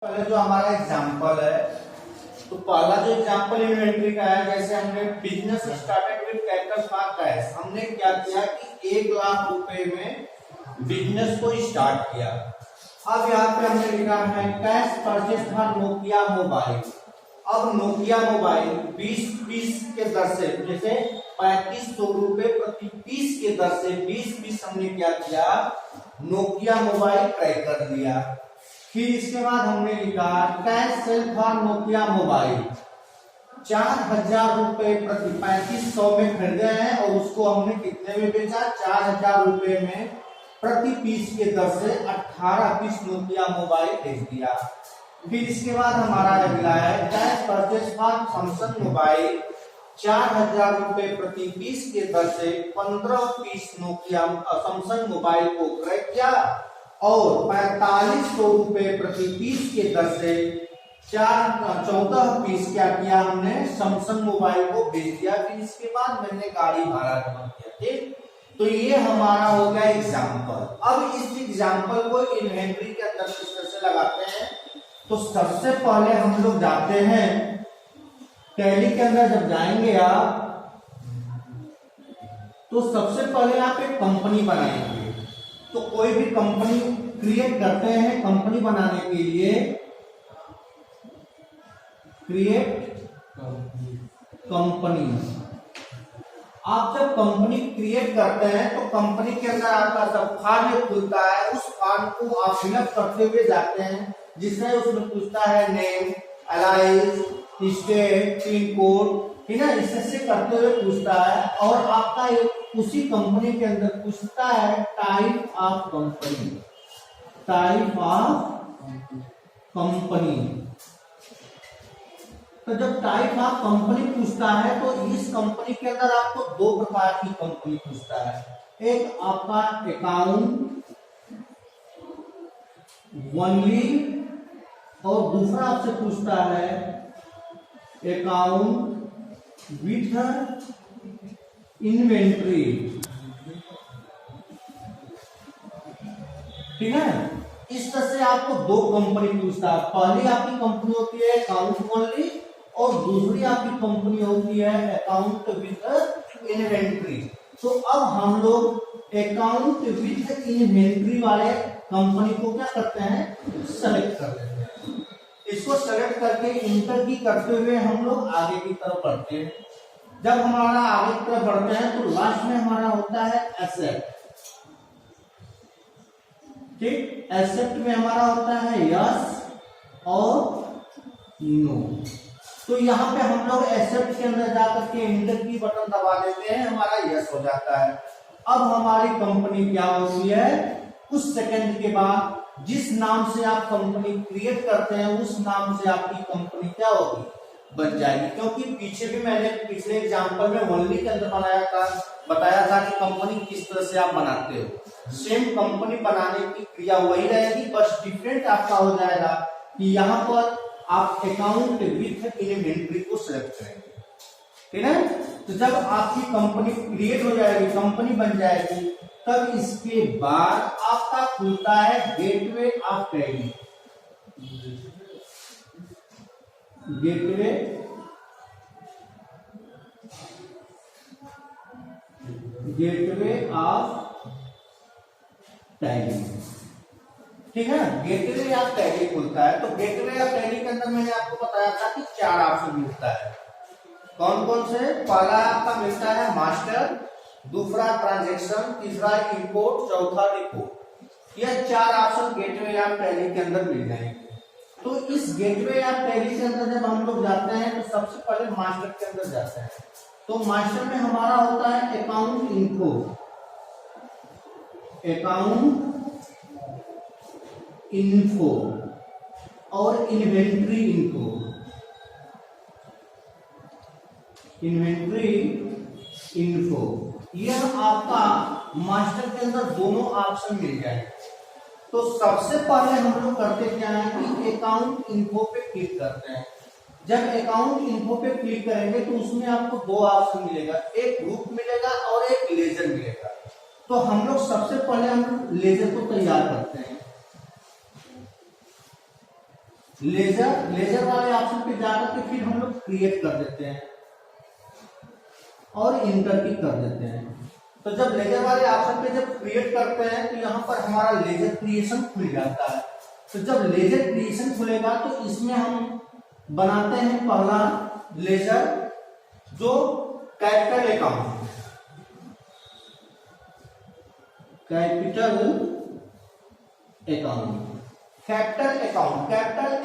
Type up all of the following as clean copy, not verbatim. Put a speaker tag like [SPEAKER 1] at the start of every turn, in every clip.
[SPEAKER 1] पहले जो हमारा एग्जांपल है, तो पहला जो एग्जांपल इन्वेंटरी का है, जैसे हमने business started with capital for cash, हमने क्या किया कि 1,00,000 रुपए में बिजनेस को स्टार्ट किया। अब यहाँ पे हमने लिखा है cash purchase for Nokia mobile. अब नोकिया मोबाइल 20 पीस के दर से, जैसे 3500 रुपए प्रति पीस के दर से 20 पीस हमने क्या किया, नोकिया मोबाइल क्रय कर दिया। फिर इसके बाद हमने लिखा cash sale for Nokia mobile 4,000 रुपए प्रति 3500 में खरीदे हैं और उसको हमने कितने में बेचा, 4,000 रुपए में प्रति पीस के दर से 18 पीस नोकिया मोबाइल बेच दिया। फिर इसके बाद हमारा अगला है cash purchase for Samsung mobile 4,000 रुपए प्रति पीस के दर से 15 पीस नोकिया सैमसंग मोबाइल को क्रय किया और 4500 रुपए प्रति पीस के दर से 14 पीस क्या किया हमने, सैमसंग मोबाइल को बेच दिया। फिर इसके बाद मैंने गाड़ी भाड़ा जमा किया। ठीक, तो ये हमारा हो गया एग्जाम्पल। अब इस एग्जाम्पल को इन्वेंटरी के अंदर किस तरह से लगाते हैं, तो सबसे पहले हम लोग जाते हैं टैली के अंदर। जब जाएंगे आप, तो सबसे पहले आप एक कंपनी बनाएंगे। तो कोई भी कंपनी क्रिएट करते हैं, कंपनी बनाने के लिए क्रिएट कंपनी। आप जब कंपनी क्रिएट करते हैं तो कंपनी के अंदर आपका सब फॉर्म खुलता है, उस फॉर्म को आप फिलअप करते हुए जाते हैं, जिसमें उसमें पूछता है name, alias, state, pin code, ठीक है, इससे करते हुए पूछता है। और आपका उसी कंपनी के अंदर पूछता है type of company, type of company. तो जब टाइप ऑफ कंपनी पूछता है तो इस कंपनी के अंदर आपको दो प्रकार की कंपनी पूछता है। एक आपका अकाउंट ओनली और दूसरा आपसे पूछता है अकाउंट विथ इन्वेंट्री। ठीक है, इस तरह से आपको दो कंपनी पूछता है। पहली आपकी कंपनी होती है अकाउंट ओनली और दूसरी आपकी कंपनी होती है अकाउंट विथ इन्वेंट्री। तो अब हम लोग अकाउंट विथ इन्वेंट्री वाले कंपनी को क्या करते हैं, सेलेक्ट कर लेते हैं। इसको सेलेक्ट करके इंटर की करते हुए हम लोग आगे की तरफ बढ़ते हैं। जब हमारा आगे की तरफ बढ़ते हैं तो लास्ट में हमारा होता है एसेट। ठीक, एसेट में हमारा होता है यस और नो। तो यहाँ पे हम लोग एसेट के अंदर जाकर के इंटर की बटन दबा देते हैं, हमारा यस हो जाता है। अब हमारी कंपनी क्या होती है, कुछ सेकंड के बाद जिस नाम से आप कंपनी क्रिएट करते हैं उस नाम से आपकी कंपनी क्या होगी, बन जाएगी। क्योंकि पीछे भी मैंने पिछले एग्जांपल में ओनली के अंदर बताया था कि कंपनी किस तरह से आप बनाते हो। सेम कंपनी बनाने की क्रिया वही रहेगी, बस डिफरेंट आपका हो जाएगा कि यहाँ पर आप अकाउंट विथ इन्वेंटरी को सिलेक्ट करेंगे। ठीक है, तो जब आपकी कंपनी क्रिएट हो जाएगी, कंपनी बन जाएगी, तब इसके बाद आपका खुलता है gateway of trading. Gateway of tally. ठीक है, गेटवे ऑफ टैली खुलता है। तो गेटवे ऑफ टैली के अंदर मैंने आपको बताया था कि 4 ऑप्शन मिलता है। कौन कौन से, पहला आपका मिलता है मास्टर, दूसरा ट्रांजैक्शन, तीसरा इंपोर्ट, चौथा रिपोर्ट। यह 4 ऑप्शन गेटवे ऑफ टैली के अंदर मिल जाएंगे। तो इस गेटवे ऑफ टैली के अंदर जब हम लोग जाते हैं तो सबसे पहले मास्टर के अंदर जाते हैं। तो मास्टर में हमारा होता है अकाउंट इन्फो, अकाउंट इन्फो और इन्वेंट्री इन्फो। इन्वेंट्री इन्फो, यह आपका मास्टर के अंदर दोनों ऑप्शन मिल जाए। तो सबसे पहले हम लोग करते क्या है कि अकाउंट इन्फो पे क्लिक करते हैं। जब अकाउंट इन्फो पे क्लिक करेंगे तो उसमें आपको दो ऑप्शन मिलेगा, एक ग्रुप मिलेगा और एक लेजर मिलेगा। तो हम लोग सबसे पहले हम लेजर को तैयार करते हैं। लेजर वाले ऑप्शन पे जाकर के फिर हम लोग क्रिएट कर देते हैं और इंटर की कर देते हैं। तो जब लेजर वाले ऑप्शन पे जब क्रिएट करते हैं तो यहाँ पर हमारा लेजर क्रिएशन खुल जाता है। तो जब लेजर क्रिएशन खुलेगा तो इसमें हम बनाते हैं पहला लेजर जो कैपिटल अकाउंट, कैपिटल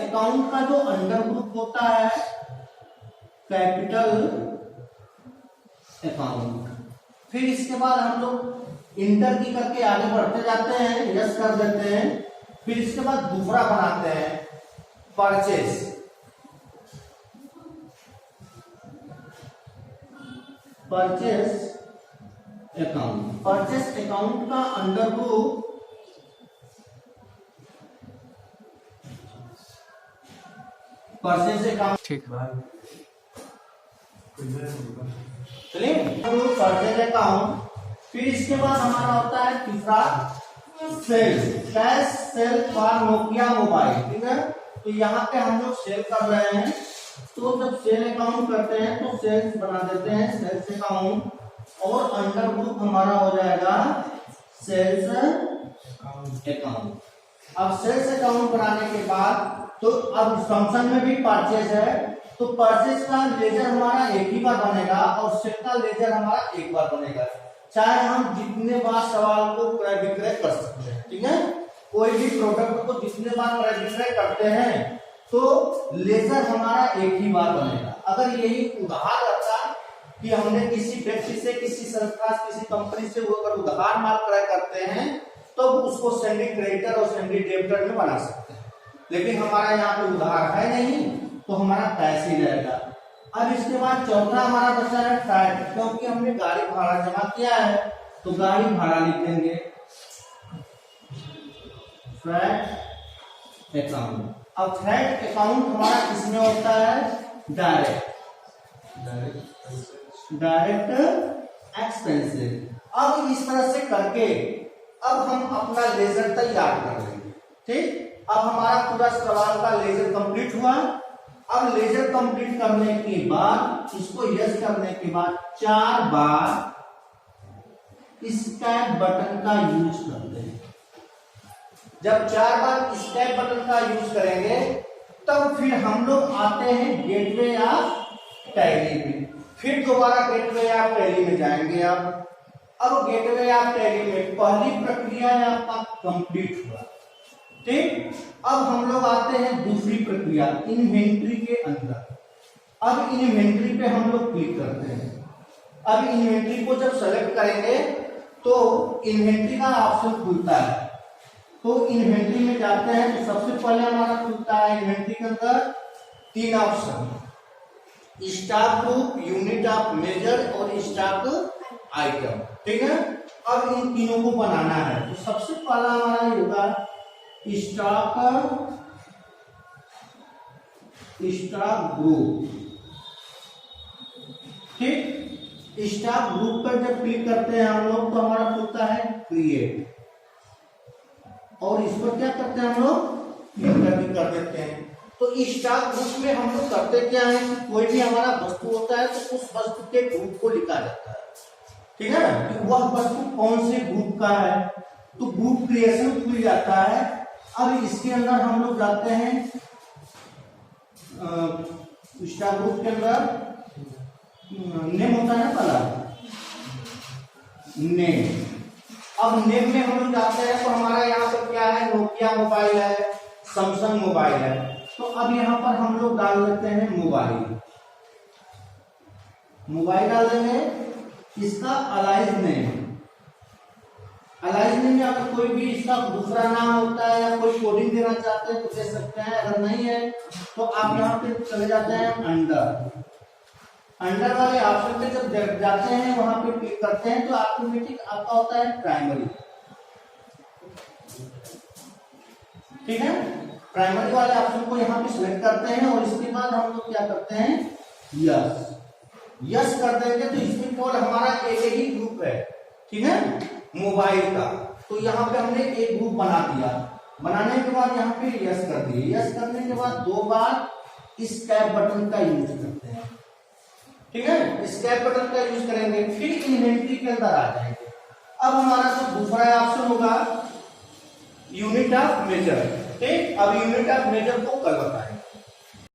[SPEAKER 1] अकाउंट का जो अंडर ग्रुप होता है कैपिटल अकाउंट। फिर इसके बाद हम लोग इंटर की करके आगे बढ़ते जाते हैं, यस कर देते हैं। फिर इसके बाद दूसरा बनाते हैं परचेस, परचेस अकाउंट का अंडर ग्रुप परचेस अकाउंट,
[SPEAKER 2] ठीक
[SPEAKER 1] चलिए परचेज अकाउंट। फिर इसके बाद हमारा होता है तीसरा sale, cash sale for Nokia mobile, ठीक है। तो यहाँ पे हम लोग सेल कर रहे हैं, तो जब सेल अकाउंट करते हैं तो सेल्स बना देते हैं सेल्स अकाउंट, और अंडर ग्रुप हमारा हो जाएगा सेल्स अकाउंट। अब सेल्स अकाउंट बनाने के बाद तो अब फंक्शन में भी परचेज है, तो परचेज का लेजर हमारा एक ही बार बनेगा और सेल का लेजर हमारा एक बार बनेगा, चाहे हम जितने बार सवाल को क्रय विक्रय कर सकते हैं, ठीक है। कोई भी प्रोडक्ट को जितने बार क्रय विक्रय करते हैं तो लेजर हमारा एक ही बार बनेगा। अगर यही उधार रहता कि हमने किसी व्यक्ति से, किसी संस्था, किसी कंपनी से वो अगर उधार माल क्रय करते हैं तो उसको सेंडी क्रेडिटर और सेंडी डेबिटर में बना सकते हैं, लेकिन हमारा यहाँ पे उधार है नहीं, तो हमारा कैश ही रहेगा। अब इसके बाद चौथा हमारा बचा है फ्रैट, क्योंकि हमने गाड़ी भाड़ा जमा किया है तो गाड़ी भाड़ा लिखेंगे फ्रैट अकाउंट। अब फ्रैट अकाउंट हमारा किसमें होता है, डायरेक्ट एक्सपेंसेस। अब इस तरह से करके अब हम अपना लेजर तैयार कर लेंगे, ठीक। अब हमारा पूरा सवाल का लेजर कंप्लीट हुआ। अब लेजर कंप्लीट करने के बाद इसको यस करने के बाद 4 बार स्कैन बटन का यूज करते हैं। जब 4 बार स्कैन बटन का यूज करेंगे तब फिर हम लोग आते हैं गेटवे या टैली में। फिर दोबारा गेटवे या टैली में जाएंगे। अब गेटवे या टैली में पहली प्रक्रिया आपका कंप्लीट हुआ, ठीक। अब हम लोग आते हैं दूसरी प्रक्रिया इन्वेंट्री के अंदर। अब इन्वेंट्री पे हम लोग क्लिक करते हैं। अब इन्वेंट्री को जब सेलेक्ट करेंगे तो इन्वेंट्री का ऑप्शन खुलता है, तो इन्वेंट्री में जाते हैं तो सबसे पहले हमारा खुलता है इन्वेंट्री के अंदर 3 option, stock group, unit of measure और स्टॉक आइटम, ठीक है। अब इन तीनों को बनाना है, तो सबसे पहला हमारा ये होगा स्टॉक ग्रुप, ठीक। स्टॉक ग्रुप पर जब क्लिक करते हैं हम लोग तो हमारा खुलता है क्रिएट, और इस पर क्या करते हैं हम लोग कर देते हैं। तो स्टॉक ग्रुप में हम लोग करते क्या है कि कोई भी हमारा वस्तु होता है तो उस वस्तु के ग्रुप को लिखा जाता है, ठीक है ना, कि वह वस्तु कौन से ग्रुप का है, तो ग्रुप क्रिएशन खुल जाता है। अब इसके अंदर हम लोग जाते हैं स्टॉक ग्रुप के अंदर नेम होता है पहला नेम। अब नेम में हम लोग जाते हैं तो हमारा यहाँ पर क्या है, नोकिया मोबाइल है, सैमसंग मोबाइल है, तो अब यहाँ पर हम लोग डाल देते हैं मोबाइल डाल देंगे। इसका अलाइज नेम में अगर कोई भी इसका दूसरा नाम होता है या कोई कोडिंग देना चाहते हैं तो दे सकते हैं, अगर नहीं है तो आप यहाँ पे चले जाते हैं अंडर वाले ऑप्शन पे जब जाते हैं वहां पे क्लिक करते हैं तो ऑटोमेटिक आपका होता है प्राइमरी, ठीक है। प्राइमरी वाले ऑप्शन को यहाँ पे सिलेक्ट करते हैं और इसके बाद हम लोग क्या करते हैं यस कर देंगे, तो इसमें केवल हमारा एक ही ग्रुप है, ठीक है, मोबाइल का। तो यहाँ पे हमने एक ग्रुप बना दिया। बनाने के बाद यहाँ पे यस कर दिए, यस करने के बाद 2 बार इस कैप बटन का यूज करते हैं, ठीक है। इस कैप बटन का यूज करेंगे, फिर इन्वेंट्री के अंदर आ जाएंगे। अब हमारा जो दूसरा ऑप्शन होगा यूनिट ऑफ मेजर, ठीक। अब यूनिट ऑफ मेजर को कल बताएंगे।